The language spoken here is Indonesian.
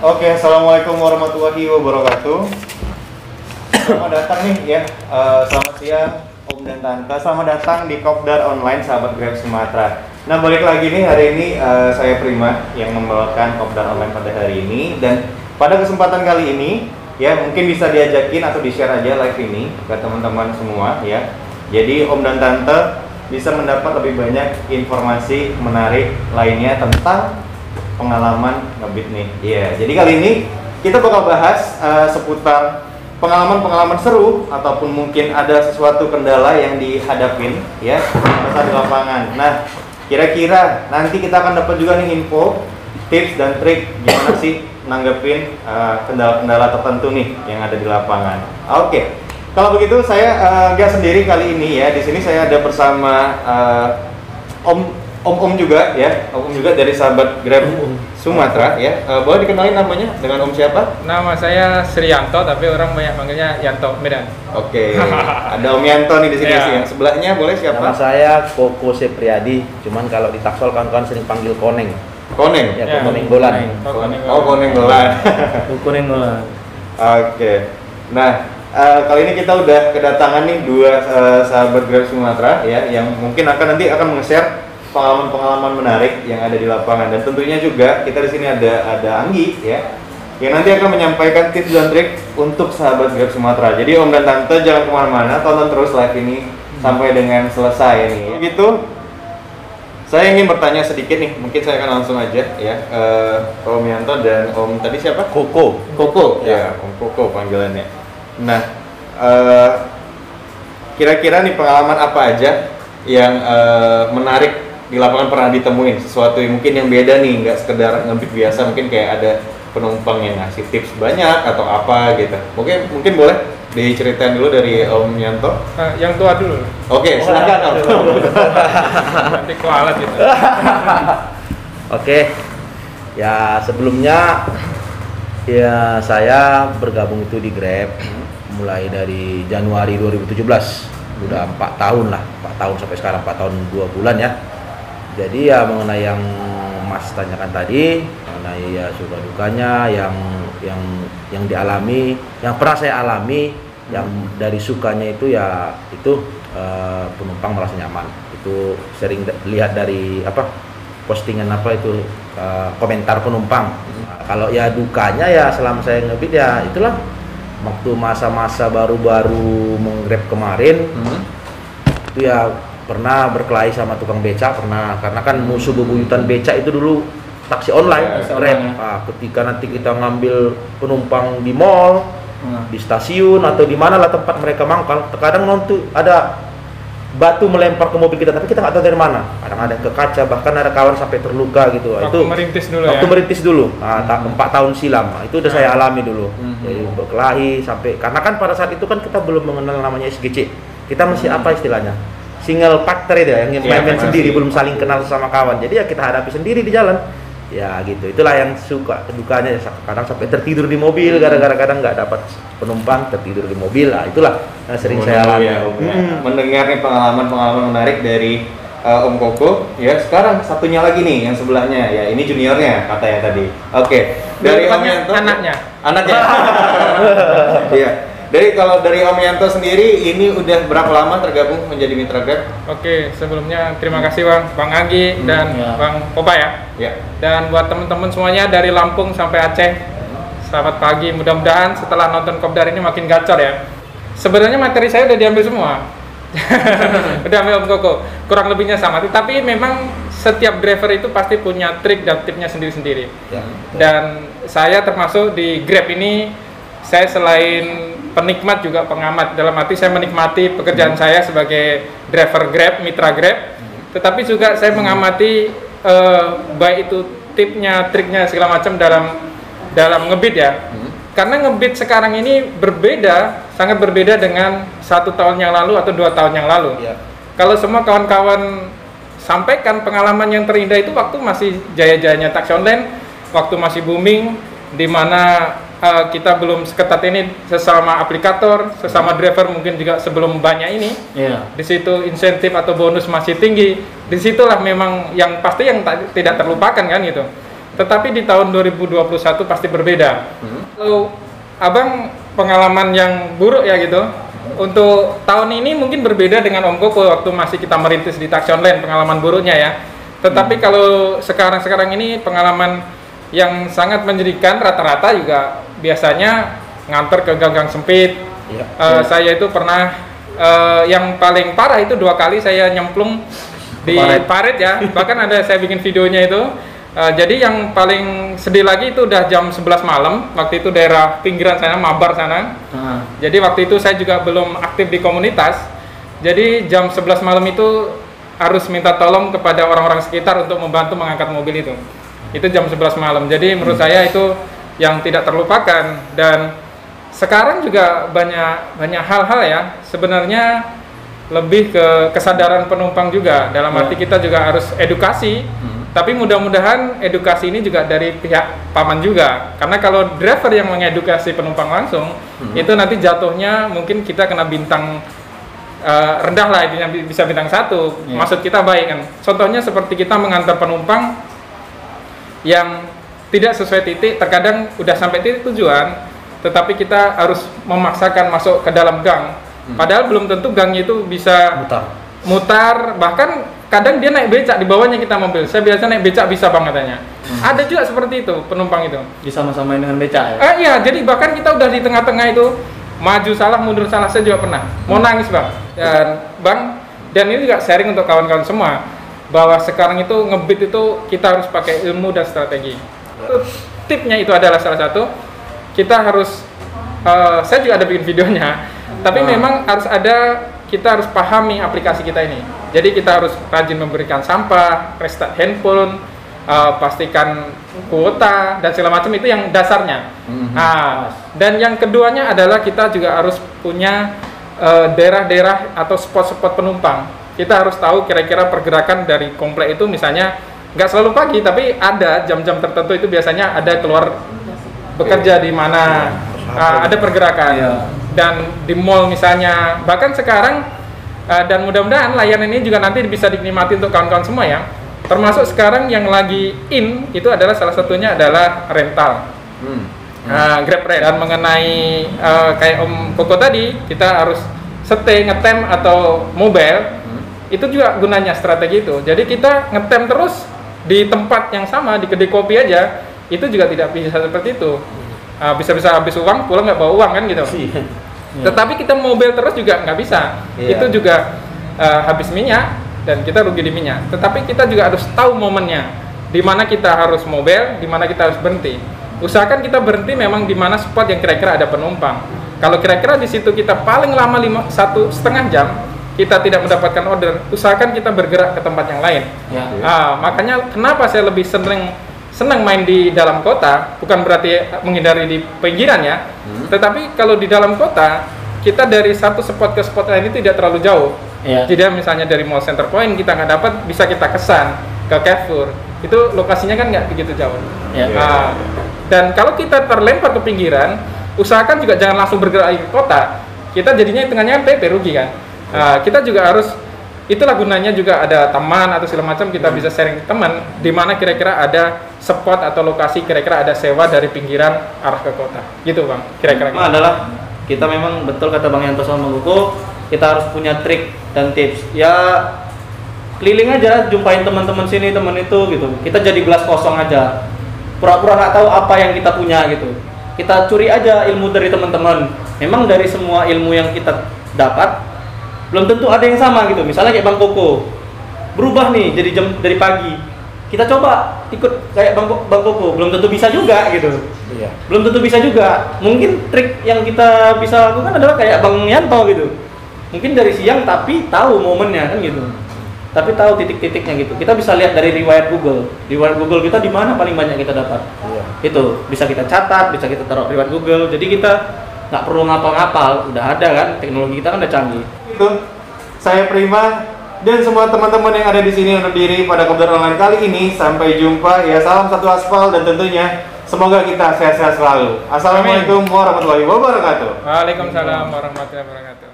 Oke, assalamualaikum warahmatullahi wabarakatuh. Selamat datang nih ya, selamat siang Om dan Tante. Selamat datang di Kopdar Online Sahabat Grab Sumatera. Nah, balik lagi nih hari ini saya Prima yang membawakan Kopdar Online pada hari ini. Dan pada kesempatan kali ini ya mungkin bisa diajakin atau di-share aja live ini ke teman-teman semua ya. Jadi Om dan Tante bisa mendapat lebih banyak informasi menarik lainnya tentang pengalaman ngebit nih. Iya, jadi kali ini kita bakal bahas seputar pengalaman-pengalaman seru ataupun mungkin ada sesuatu kendala yang dihadapin ya saat di lapangan. Nah, kira-kira nanti kita akan dapat juga nih info, tips dan trik gimana sih nanggepin kendala-kendala tertentu nih yang ada di lapangan. Oke. Kalau begitu saya nggak sendiri kali ini ya. Di sini saya ada bersama Om juga ya, Om juga dari Sahabat Grab Sumatera ya. Boleh dikenalin namanya dengan Om siapa? Nama saya Sriyanto, tapi orang banyak manggilnya Yanto Medan. Oke. Ada Om Yanto nih di sini sih. Yang sebelahnya boleh siapa? Nama saya Koko Sepriadi. Cuman kalau di Taksol kawan-kawan sering panggil Koneng. Koneng. Ya, Koneng Bolan. Oh, Koneng Bolan. Koneng Bolan. Oke. Nah, kali ini kita udah kedatangan nih dua Sahabat Grab Sumatera ya, yang mungkin nanti akan meng-share pengalaman-pengalaman menarik yang ada di lapangan. Dan tentunya juga kita di sini ada Anggi ya, yang nanti akan menyampaikan tips dan trik untuk Sahabat Grab Sumatera. Jadi Om dan Tante jangan kemana-mana, tonton terus live ini sampai dengan selesai nih. Begitu, saya ingin bertanya sedikit nih, mungkin saya akan langsung aja ya, Om Yanto dan Om tadi siapa? Koko. Koko ya, Om Koko panggilannya. Nah, kira-kira nih pengalaman apa aja yang menarik di lapangan pernah ditemuin, sesuatu yang mungkin yang beda nih, nggak sekedar ngebit biasa, mungkin kayak ada penumpang yang ngasih tips banyak atau apa gitu. Mungkin boleh diceritain dulu dari Om Yanto. Yang tua dulu. Oke, silakan Om. Nanti kualat gitu. Oke. Ya sebelumnya ya saya bergabung itu di Grab mulai dari Januari 2017. Udah 4 tahun lah, 4 tahun sampai sekarang 4 tahun 2 bulan ya. Jadi ya mengenai yang Mas tanyakan tadi, mengenai ya suka dukanya yang dialami, yang pernah saya alami, yang dari sukanya itu ya itu penumpang merasa nyaman. Itu sering lihat dari postingan itu komentar penumpang. Kalau ya dukanya ya selama saya ngebit ya itulah waktu masa-masa baru-baru menggrab kemarin itu ya pernah berkelahi sama tukang beca, pernah, karena kan musuh bebuyutan beca itu dulu taksi online, Grab. Ketika nanti kita ngambil penumpang di mall, di stasiun atau di mana lah tempat mereka mangkal, terkadang nanti ada batu melempar ke mobil kita, tapi kita nggak tahu dari mana. Kadang ada ke kaca, bahkan ada kawan sampai terluka gitu. Waktu merintis dulu waktu merintis dulu, 4 tahun silam. Itu udah saya alami dulu. Jadi berkelahi sampai, karena kan pada saat itu kan kita belum mengenal namanya SGC. Kita masih apa istilahnya? Single factor itu ya, yang main-main sendiri, belum saling kenal sama kawan. Jadi ya kita hadapi sendiri di jalan. Ya gitu, itulah yang suka dukanya. Kadang sampai tertidur di mobil, gara-gara kadang nggak dapat penumpang, tertidur di mobil. Nah, itulah yang sering saya alami. Ya, mendengar nih pengalaman menarik dari Om Koko. Ya, sekarang satunya lagi nih yang sebelahnya ya, ini juniornya katanya tadi. Oke, dari Om Yanto. Anaknya. Iya. Kalau dari Om Yanto sendiri, ini udah berapa lama tergabung menjadi mitra Grab? Oke, sebelumnya terima kasih Bang Anggi dan Bang Kopa ya. Dan buat teman-teman semuanya dari Lampung sampai Aceh, selamat pagi. Mudah-mudahan setelah nonton Kopdar ini makin gacor ya. Sebenarnya materi saya udah diambil semua. Udah ambil Om Koko. Kurang lebihnya sama. Tapi memang setiap driver itu pasti punya trik dan tipsnya sendiri-sendiri. Dan saya termasuk di Grab ini, saya selain penikmat juga pengamat, dalam arti saya menikmati pekerjaan saya sebagai driver Grab, mitra Grab, tetapi juga saya mengamati baik itu tipnya, triknya segala macam dalam ngebit ya. Karena ngebit sekarang ini berbeda, sangat berbeda dengan 1 tahun yang lalu atau 2 tahun yang lalu. Kalau semua kawan-kawan sampaikan pengalaman yang terindah itu waktu masih jaya-jayanya taksi online, waktu masih booming, di mana kita belum seketat ini sesama aplikator, sesama driver mungkin juga sebelum banyak ini. Di situ insentif atau bonus masih tinggi. Disitulah memang yang pasti yang tidak terlupakan kan gitu. tetapi di tahun 2021 pasti berbeda. Kalau Abang pengalaman yang buruk ya gitu, untuk tahun ini mungkin berbeda dengan Om Koko waktu masih kita merintis di taksi online, pengalaman buruknya ya. Tetapi kalau sekarang ini pengalaman yang sangat menyedihkan, rata-rata juga biasanya nganter ke gang-gang sempit. Saya itu pernah yang paling parah itu 2 kali saya nyemplung di parit ya, bahkan ada saya bikin videonya itu. Jadi yang paling sedih lagi itu udah jam 11 malam, waktu itu daerah pinggiran sana, Mabar sana. Jadi waktu itu saya juga belum aktif di komunitas, jadi jam 11 malam itu harus minta tolong kepada orang-orang sekitar untuk membantu mengangkat mobil itu jam 11 malam. Jadi menurut saya itu yang tidak terlupakan. Dan sekarang juga banyak hal-hal ya, sebenarnya lebih ke kesadaran penumpang juga, dalam arti kita juga harus edukasi. Tapi mudah-mudahan edukasi ini juga dari pihak paman juga, karena kalau driver yang mengedukasi penumpang langsung, itu nanti jatuhnya mungkin kita kena bintang rendah lah, intinya bisa bintang 1. Maksud kita baik kan. Contohnya seperti kita mengantar penumpang yang tidak sesuai titik, terkadang udah sampai titik tujuan, tetapi kita harus memaksakan masuk ke dalam gang. Padahal belum tentu gangnya itu bisa mutar, bahkan kadang dia naik becak di bawahnya kita mobil. Saya biasa naik becak bisa bang katanya. Ada juga seperti itu penumpang itu. Disama-samain dengan becak ya? Iya, jadi bahkan kita udah di tengah-tengah itu, maju salah, mundur salah, saya juga pernah. Mau nangis bang. Dan ini juga sharing untuk kawan-kawan semua, bahwa sekarang itu ngebit itu kita harus pakai ilmu dan strategi. Tipnya itu adalah salah satu, kita harus, saya juga ada bikin videonya, tapi memang harus ada, kita harus pahami aplikasi kita ini. Jadi kita harus rajin memberikan sampah, restart handphone, pastikan kuota dan segala macam, itu yang dasarnya. Dan yang keduanya adalah kita juga harus punya daerah-daerah atau spot-spot penumpang. Kita harus tahu kira-kira pergerakan dari komplek itu, misalnya nggak selalu pagi, tapi ada jam-jam tertentu itu biasanya ada keluar bekerja di mana, ada pergerakan. Dan di mall misalnya, bahkan sekarang dan mudah-mudahan layanan ini juga nanti bisa dinikmati untuk kawan-kawan semua ya. Termasuk sekarang yang lagi in itu adalah salah satunya adalah rental, Grab Rent. Dan mengenai kayak Om Koko tadi, kita harus stay ngetem atau mobile, itu juga gunanya strategi itu. Jadi kita ngetem terus di tempat yang sama, di kedai kopi aja, itu juga tidak bisa seperti itu. Bisa-bisa habis uang, pulang nggak bawa uang kan gitu. Tetapi kita mobil terus juga nggak bisa. Itu juga habis minyak dan kita rugi di minyak. Tetapi kita juga harus tahu momennya, di mana kita harus mobil, di mana kita harus berhenti. Usahakan kita berhenti memang di mana spot yang kira-kira ada penumpang. Kalau kira-kira di situ kita paling lama 1,5 jam, kita tidak mendapatkan order, usahakan kita bergerak ke tempat yang lain. Makanya kenapa saya lebih senang main di dalam kota, bukan berarti menghindari di pinggiran ya, tetapi kalau di dalam kota, kita dari satu spot ke spot lain itu tidak terlalu jauh. Jadi misalnya dari Mall Center Point kita nggak dapat, bisa kita kesan ke Carrefour, itu lokasinya kan nggak begitu jauh. Dan kalau kita terlempar ke pinggiran, usahakan juga jangan langsung bergerak ke kota, kita jadinya hitungannya PP, rugi kan. Kita juga harus, itulah gunanya juga ada teman atau segala macam, kita bisa sharing teman di mana kira-kira ada spot atau lokasi kira-kira ada sewa dari pinggiran arah ke kota gitu bang, kira-kira gitu. Adalah kita memang betul kata Bang Yanto sama Koko, kita harus punya trik dan tips ya. Keliling aja, jumpain teman-teman sini, teman itu gitu, kita jadi gelas kosong aja, pura-pura nggak tahu apa yang kita punya gitu. Kita curi aja ilmu dari teman-teman. Memang dari semua ilmu yang kita dapat belum tentu ada yang sama gitu. Misalnya kayak Bang Koko berubah nih jadi jam dari pagi, kita coba ikut kayak Bang Koko, belum tentu bisa juga gitu. Belum tentu bisa juga. Mungkin trik yang kita bisa lakukan adalah kayak Bang Yanto gitu, mungkin dari siang tapi tahu momennya kan gitu, tapi tahu titik-titiknya gitu. Kita bisa lihat dari riwayat Google kita di mana paling banyak kita dapat. Itu bisa kita catat, bisa kita taruh riwayat Google, jadi kita nggak perlu ngapal-ngapal, udah ada kan, teknologi kita kan udah canggih. Itu saya Prima dan semua teman-teman yang ada di sini undur diri pada Kopdar Online kali ini. Sampai jumpa ya, salam satu aspal dan tentunya semoga kita sehat-sehat selalu. Assalamualaikum warahmatullahi wabarakatuh. Waalaikumsalam warahmatullahi wabarakatuh.